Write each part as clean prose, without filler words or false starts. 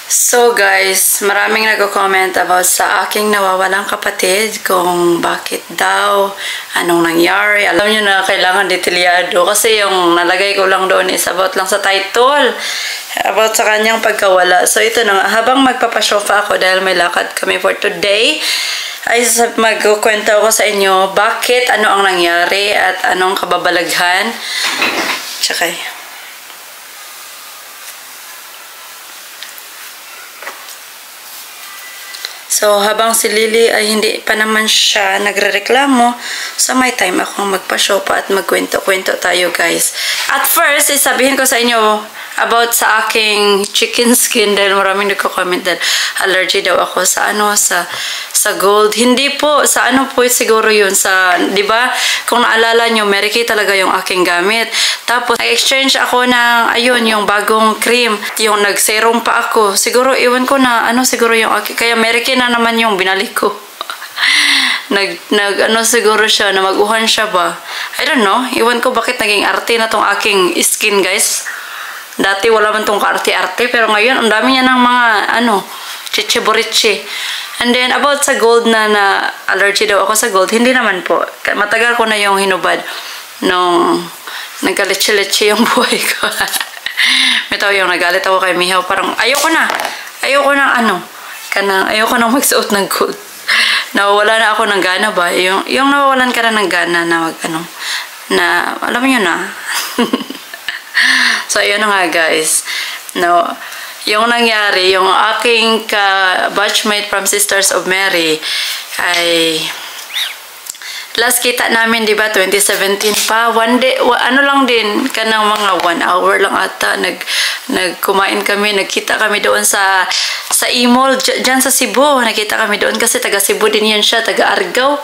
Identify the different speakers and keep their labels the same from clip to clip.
Speaker 1: So guys, maraming nagko-comment about sa aking nawawalang kapatid kung bakit daw, anong nangyari. Alam nyo na kailangan detalyado kasi yung nalagay ko lang doon is about lang sa title. About sa kanyang pagkawala. So ito na nga, habang magpapasyofa ako dahil may lakad kami for today, ay magkukwento ako sa inyo bakit, ano ang nangyari at anong kababalaghan. Tsaka so, habang si Lily ay hindi pa naman siya nagrereklamo, so may time akong magpa-shopa at magkwento-kwento tayo guys. At first, sabihin ko sa inyo about sa aking chicken skin dahil maraming nagko-comment dahil allergy daw ako sa sa gold. Hindi po, sa po siguro yun sa, di ba? Kung naalala nyo, Mary Kay talaga yung aking gamit. Tapos, nag-exchange ako ng, ayun, yung bagong cream. Yung nag-serum pa ako. Siguro, iwan ko na, siguro yung aking, kaya Mary Kay na naman yung binalik ko. Siguro siya, na maguhan siya ba? I don't know. Iwan ko bakit naging arte na tong aking skin, guys. Dati wala man tong kaarte-arte, pero ngayon, ang dami niya ng mga, chiche-boriche. And then, about sa gold na allergy daw ako sa gold, hindi naman po. Matagal ko na yung hinubad nung nagkalitsi-litsi yung buhay ko. May tao yung nagalit ako kay Mihaw. Parang, ayoko na magsuot ng gold. Nawawala na ako ng gana ba? Yung nawawalan ka na ng gana na na, alam mo yun na. So, ayun na nga guys. No, yung nangyari, yung aking batchmate from Sisters of Mary ay last kita namin, di ba, 2017 pa. One day, lang din, kanang mga 1 hour lang ata, nagkumain kami, nagkita kami doon sa Imol, dyan sa Cebu. Nakita kami doon kasi taga Cebu din yan siya, taga Argao.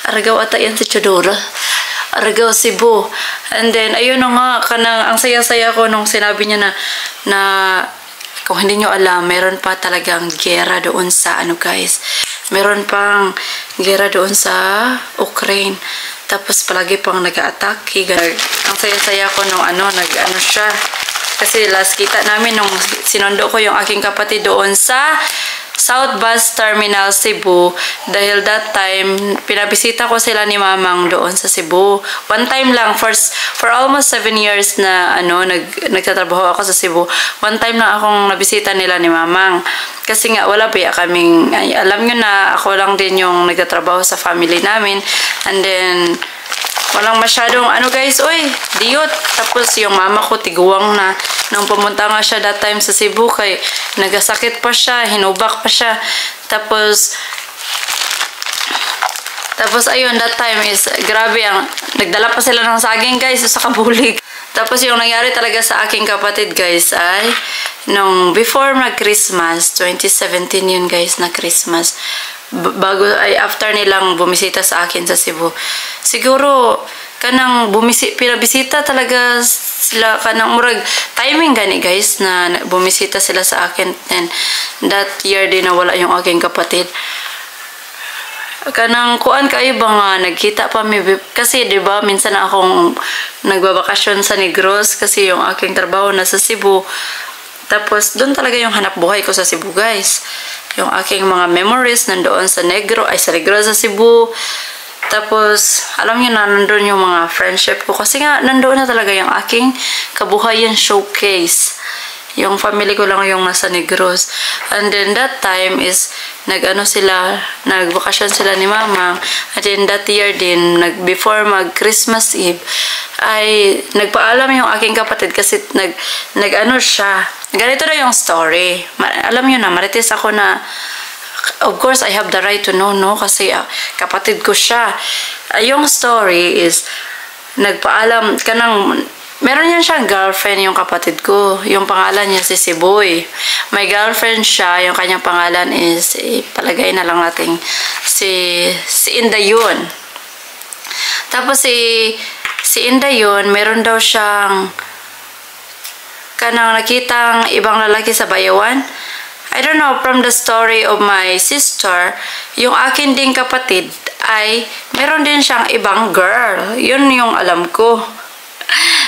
Speaker 1: Argao ata yan si Chodora. Argao, Cebu. And then, ayun nga, ang saya-saya ko nung sinabi niya na kung hindi nyo alam, meron pa talagang gera doon sa guys. Meron pang gera doon sa Ukraine. Tapos palagi pang nag-a-atake. Ang saya-saya ko nung siya. Kasi last kita namin nung sinundo ko yung aking kapatid doon sa South Bus Terminal, Cebu. Dahil that time, pinabisita ko sila ni Mamang doon sa Cebu. One time lang, for almost 7 years na nagtatrabaho ako sa Cebu. One time lang akong nabisita nila ni Mamang. Kasi nga, wala pa kaming, alam nyo na ako lang din yung nagtatrabaho sa family namin. And then, walang masyadong, guys, diyot. Tapos yung mama ko, tiguwang na. Nung pumunta nga siya that time sa Cebu, kay nagasakit pa siya, hinubak pa siya. Tapos ayun, that time is, grabe nagdala pa sila ng saging, guys, sa kabulig. Tapos yung nangyari talaga sa aking kapatid, guys, ay, before mag-Christmas, 2017 yun, guys, na Christmas. After nilang bumisita sa akin sa Cebu. Siguro, pinabisita talaga sila, murag, timing gani guys, na bumisita sila sa akin. And that year din nawala yung aking kapatid. Kuan kayo ba nga, nagkita pa kasi diba, minsan akong nagbabakasyon sa Negros kasi yung aking trabaho nasa Cebu. Tapos, doon talaga yung hanap buhay ko sa Cebu, guys. Yung aking mga memories nandoon sa Negros sa Cebu. Tapos, alam niyo na, nandoon yung mga friendship ko. Kasi nga, nandoon na talaga yung aking kabuhayan showcase. Yung family ko lang yung nasa Negros. And then, that time is, nagbakasyon sila ni Mama. At then, that year din, before mag-Christmas Eve, ay, nagpaalam yung aking kapatid kasi siya. Ganito na yung story. Alam niyo na, marites ako na, of course, I have the right to know, no? Kasi kapatid ko siya. Yung story is, nagpaalam, meron yan siyang girlfriend, yung kapatid ko. Yung pangalan niya si Siboy. May girlfriend siya, yung kanyang pangalan is, palagay na lang natin, si Inday yun. Tapos si Inday yun, meron daw siyang nakitang ibang lalaki sa bayawan. I don't know, from the story of my sister, yung akin ding kapatid ay meron din siyang ibang girl. Yun yung alam ko.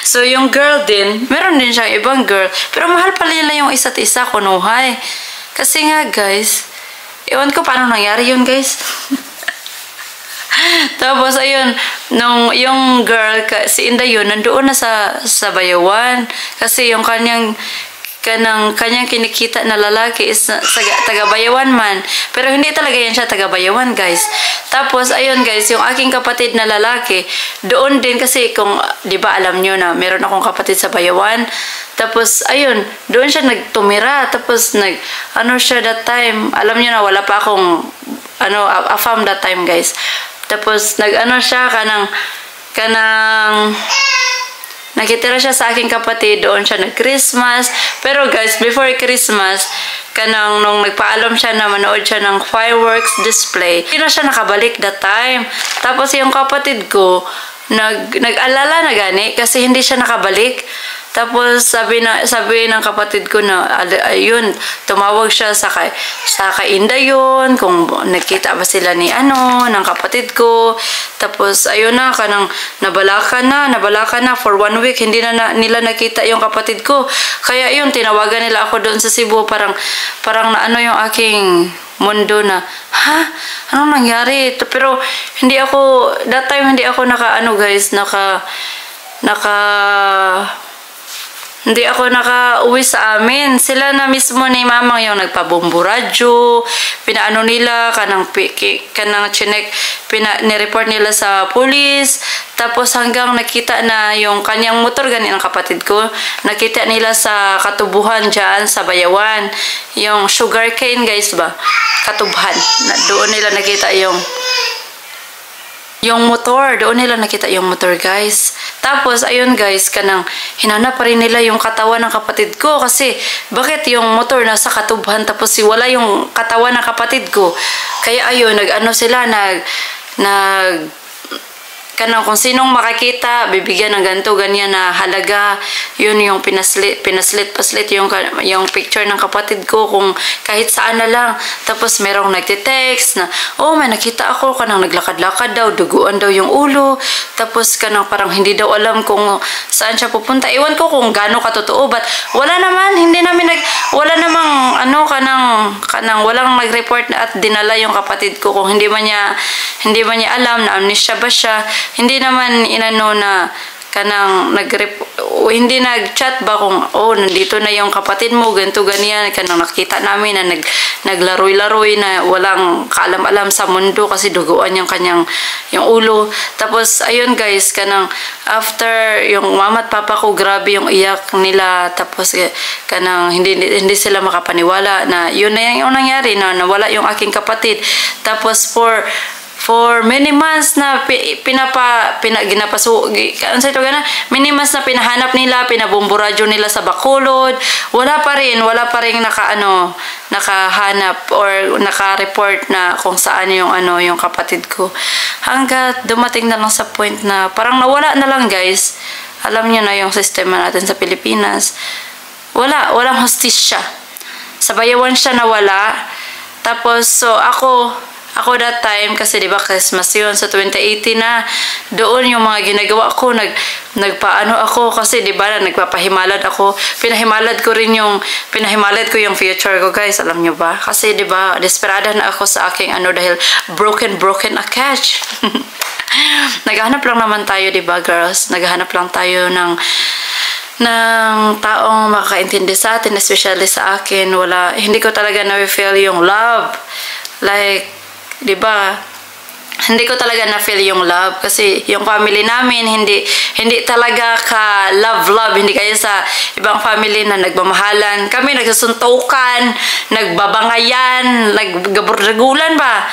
Speaker 1: So, yung girl din, meron din siyang ibang girl. Pero mahal pala nila yung isa't isa, kunuhay. Kasi nga guys, ewan ko paano nangyari yun guys. Tapos ayun, nung yung girl, si Inday yun, nandoon na sa bayawan. Kasi yung kanyang kinikita na lalaki is taga-bayawan man. Pero hindi talaga yan siya taga-bayawan guys. Tapos ayun guys, yung aking kapatid na lalaki, doon din kasi kung, di ba alam nyo na meron akong kapatid sa bayawan. Tapos ayun, doon siya nagtumira. Tapos ano siya that time, alam nyo na wala pa akong afam that time guys. Tapos siya nakitira siya sa aking kapatid, doon siya nag-Christmas. Pero guys, before Christmas, nung nagpaalam siya na manood siya ng fireworks display, hindi na siya nakabalik that time. Tapos yung kapatid ko, nag-alala na gani kasi hindi siya nakabalik. Tapos sabi ng kapatid ko na ayun, tumawag siya sa Inday yun, kung nagkita ba sila ng kapatid ko. Tapos ayun na, nabalakan na for 1 week, hindi na nila nakita yung kapatid ko. Kaya ayun, tinawagan nila ako doon sa Cebu, parang yung aking mundo na, anong nangyari? Pero that time hindi ako hindi ako nakauwi sa amin. Sila na mismo ni mamang yung nagpabomburadyo, pinaano nila, nireport nila sa police. Tapos hanggang nakita na yung kanyang motor, ganyan ang kapatid ko, nakita nila sa katubuhan dyan sa bayawan. Yung sugarcane guys ba? Katubuhan. Doon nila nakita yung motor, doon nila nakita yung motor guys. Tapos ayun guys, hinanap pa rin nila yung katawan ng kapatid ko kasi bakit yung motor nasa katubuhan tapos wala yung katawan ng kapatid ko. Kaya ayun, sila kung sinong makakita, bibigyan ng ganito, ganyan na halaga. Yun yung paslit yung picture ng kapatid ko kung kahit saan na lang. Tapos merong nagtitext na, may nakita ako, naglakad-lakad daw, duguan daw yung ulo. Tapos parang hindi daw alam kung saan siya pupunta. Iwan ko kung gaano katotoo, but wala naman, walang nag-report na at dinala yung kapatid ko kung hindi man niya alam na amnesia ba siya. Hindi naman hindi nag-chat ba kung nandito na yung kapatid mo, ganito ganyan, nakita namin na naglaroy-laroy na walang kaalam-alam sa mundo kasi duguan yung ulo. Tapos ayun guys, after yung mama at papa ko, grabe yung iyak nila. Tapos hindi sila makapaniwala na yun na yung nangyari, na nawala yung aking kapatid. Tapos for many months na many months na pinahanap nila, pinabomburadyo nila sa Bacolod, wala pa rin nakahanap or naka-report na kung saan yung kapatid ko. Hanggat dumating na lang sa point na parang nawala na lang guys. Alam niyo na yung sistema natin sa Pilipinas. Walang hustisya. Sa bayawan siya nawala. Tapos so ako that time, kasi diba Christmas yun, sa 2018 na, doon yung mga ginagawa ko, nagpaano ako, kasi diba nagpapahimalad ako, pinahimalad ko yung future ko guys, alam nyo ba? Kasi diba, desperada na ako sa aking dahil broken a catch. Naghahanap lang naman tayo, diba girls? Naghahanap lang tayo ng taong makakaintindi sa atin, especially sa akin. Hindi ko talaga na-feel yung love. Like, diba, hindi ko talaga na-feel yung love kasi yung family namin hindi talaga ka love, hindi kaya sa ibang family na nagmamahalan. Kami nagsasuntukan, nagbabangayan, naggaburdagulan ba,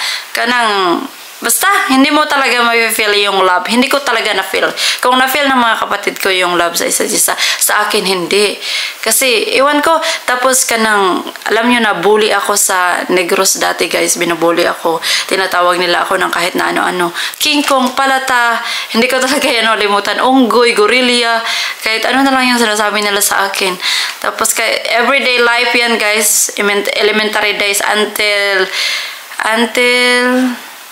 Speaker 1: basta, hindi mo talaga ma-feel yung love. Hindi ko talaga na-feel. Kung na-feel ng mga kapatid ko yung love sa isa't isa, sa akin hindi. Kasi, iwan ko, tapos alam nyo na, bully ako sa Negros dati guys, binubully ako. Tinatawag nila ako ng kahit na ano-ano. King Kong, palata, hindi ko talaga limutan. Unggoy, gorilla, kahit ano na lang yung sinasabi nila sa akin. Tapos, everyday life yan guys, elementary days until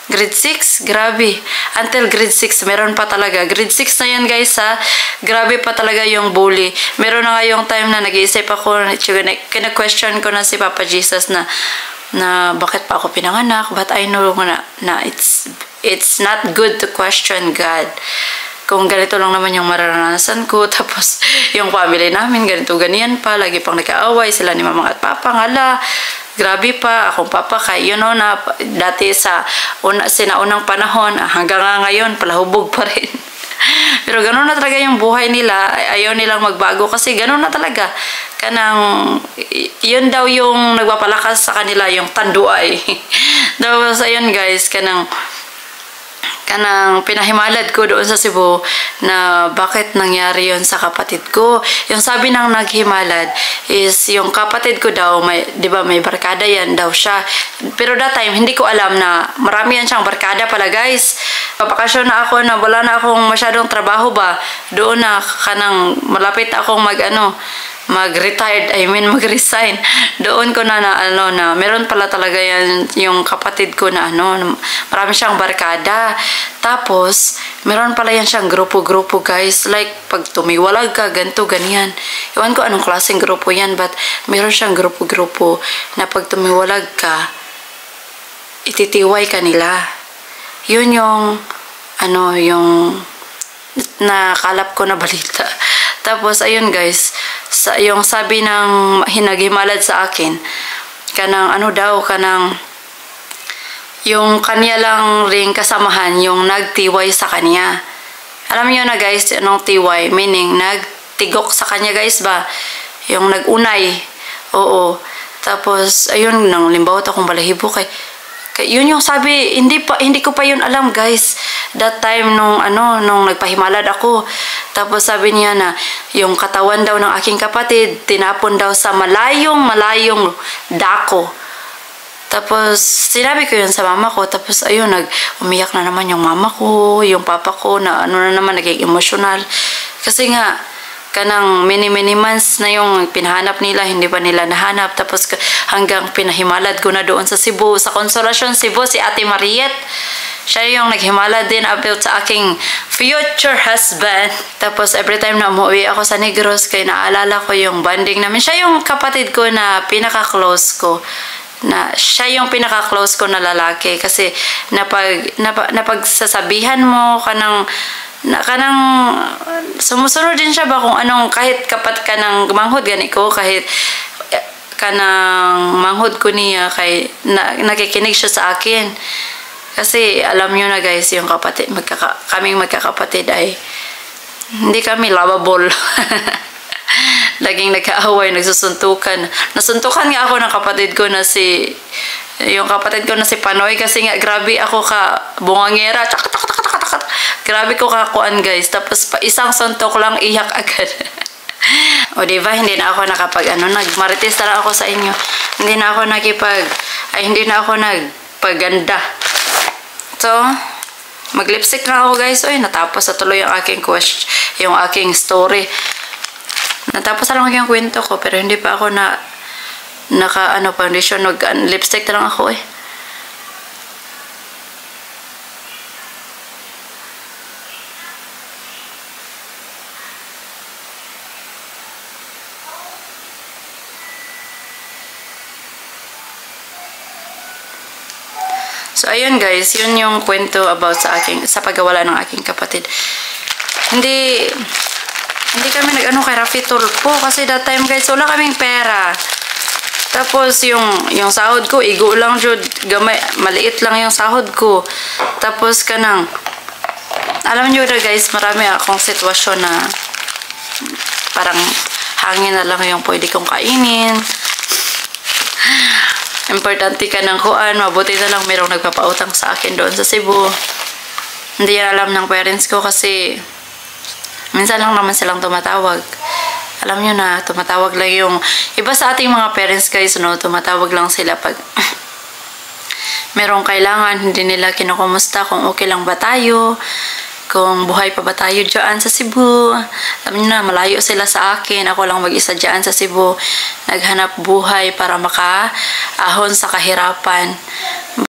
Speaker 1: Grade 6, grabe. Until grade 6, meron pa talaga. Grade 6 na yan guys ha. Grabe pa talaga yung bully. Meron na nga yung time na nag-iisip ako, kina-question ko na si Papa Jesus na bakit pa ako pinanganak. But I know na it's not good to question God. Kung ganito lang naman yung mararanasan ko, tapos yung family namin, ganito, ganyan pa, lagi pang nag-aaway, sila ni Mama at Papa, ngala, grabe pa, akong Papa, kay, na, dati sa sinaunang panahon, hanggang ngayon, palahubog pa rin. Pero gano'n na talaga yung buhay nila, ayaw nilang magbago, kasi gano'n na talaga, yun daw yung nagpapalakas sa kanila, yung tanduay. Tapos, ayun guys, kanang pinahimalad ko doon sa Cebu na bakit nangyari yon sa kapatid ko. Yung sabi ng naghimalad is yung kapatid ko daw, di ba may barkada yan daw siya. Pero that time, hindi ko alam na marami yan siyang barkada pala guys. Papakasyon na ako na wala na akong masyadong trabaho ba. Doon na malapit akong mag-retired, mag-resign. Doon ko na meron pala talaga yan yung kapatid ko na marami siyang barkada. Tapos, meron pala yan siyang grupo-grupo guys. Like, pag tumiwalag ka, ganito, ganyan. Iwan ko anong klaseng grupo yan, but meron siyang grupo-grupo na pag tumiwalag ka, ititiway ka nila. Yun yung, yung nakalap ko na balita. Tapos, ayun guys, yung sabi ng hinaghimalad sa akin, yung kanya lang ring kasamahan, yung nagtiway sa kanya. Alam niyo na guys, anong tiway? Meaning, nagtigok sa kanya guys ba? Yung nagunay. Oo. Tapos, ayun, nang limbawat akong balahibo yun yung sabi, hindi ko pa yun alam guys. That time nung nagpahimalad ako. Tapos sabi niya na yung katawan daw ng aking kapatid tinapon daw sa malayong dako. Tapos sinabi ko yun sa mama ko. Tapos ayun, umiyak na naman yung mama ko, yung papa ko na na naman naging emotional. Kasi nga kanang many months na yung pinahanap nila, hindi pa nila nahanap. Tapos hanggang pinahimalad ko na doon sa Cebu, sa Consolacion Cebu, si Ate Mariet. Siya yung naghimalad din about sa aking future husband. Tapos every time na umuwi ako sa Negros, kaya naalala ko yung bonding namin. Siya yung kapatid ko na pinaka-close ko. Siya yung pinaka-close ko na lalaki. Kasi napagsasabihan mo kanang sumusunod din siya ba kung anong, kahit kapat ka ng manghod gani ko, kahit kanang manghod ko niya, kay nakikinig siya sa akin. Kasi alam nyo na guys, yung kaming magkakapatid ay hindi kami lovable. Laging nagkaaway, nagsusuntukan. Nasuntukan nga ako ng kapatid ko na yung kapatid ko na si Panoy, kasi nga grabe ako bungangera. Grabe ko kakuan guys. Tapos isang suntok lang, iyak agad. O diba, hindi na ako nagmarites na lang ako sa inyo. Hindi na ako nagpaganda. So, mag-lipstick na ako guys. Oy, natapos na tuloy yung aking story. Natapos na lang yung kwento ko, pero hindi pa ako foundation, lipstick na lang ako eh. So, ayun guys, yun yung kwento about sa pagkawala ng aking kapatid. Hindi kami kay Rafi Tulpo kasi that time guys, wala kaming pera. Tapos yung sahod ko, igo lang jud, maliit lang yung sahod ko. Tapos alam nyo na guys, marami akong sitwasyon na parang hangin na lang yung pwede kong kainin. Importante ka ng kuan, mabuti na lang merong nagpapautang sa akin doon sa Cebu. Hindi yan alam ng parents ko kasi minsan lang naman silang tumatawag. Alam nyo na, tumatawag lang yung iba sa ating mga parents guys, tumatawag lang sila pag merong kailangan, hindi nila kinukumusta kung okay lang ba tayo, kung buhay pa ba tayo dyan sa Cebu. Alam nyo na, malayo sila sa akin. Ako lang mag-isa dyan sa Cebu. Naghanap buhay para makaahon sa kahirapan.